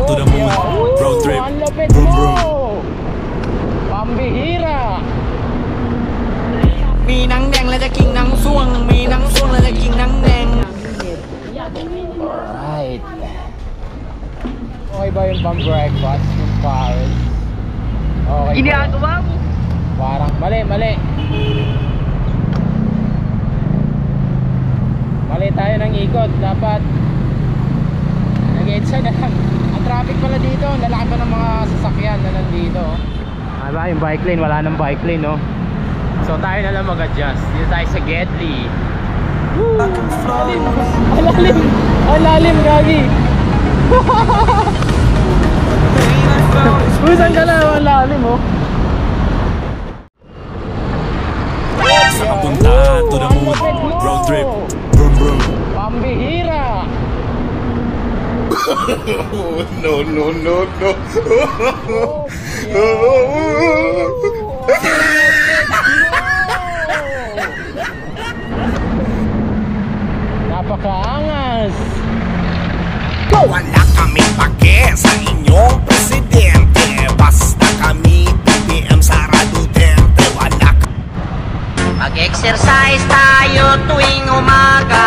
to the moon. Road trip. Vroom vroom. Pambihira. มีหนังแดงและจะกินหนังส่วงมีหนังส่วงและจะกินหนังแดง Alright. Okay ba yung pang breakfast? Yung Paris? Okay. Ginagawa mo? Parang mali. Mali tayo ng ikot. Dapat nag-edsa na lang. Ang traffic pala dito. Lalaki pa ng mga sasakyan na nandito. Diba yung bike lane? Wala nang bike lane, no? So tayo na lang mag-adjust. Dito tayo sa Gedli. Woo! Ang lalim, gagi. Saan ka lang? Ang lalim, oh. Sa kapunta to the moon. Road trip. Vroom vroom. Pambihira. No. Napakaangas. Wala kami pake sa inyong presidente. Basta kami BBM Sara Duterte. Wala ka. Mag-exercise tayo tuwing umaga.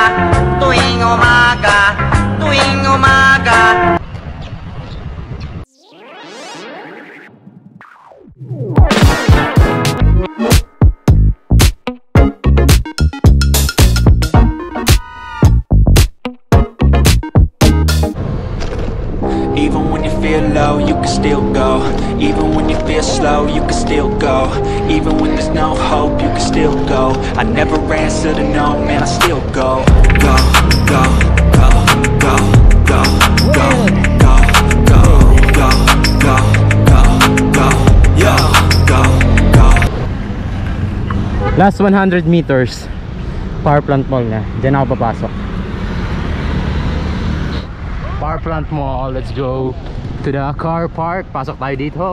Even when you feel low, you can still go. Even when you feel slow, you can still go. Even when there's no hope, you can still go. I never answer to no, man, I still go. Go, go, go, go, go, go, go, go, go, go, go, go, yo, go, go. Last 100 meters Power Plant Mall na. Diyan ako papasok. Power Plant Mall. Let's go to the car park. Pasok tayo dito.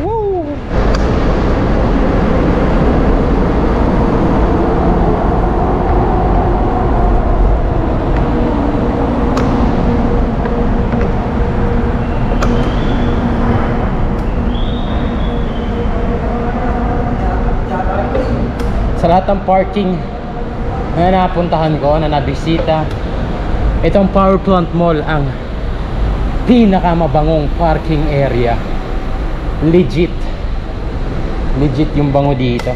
Woo! Sa lahat ng parking na napuntahan ko, na nabisita, itong Power Plant Mall ang pinakamabangong parking area. Legit yung bango dito.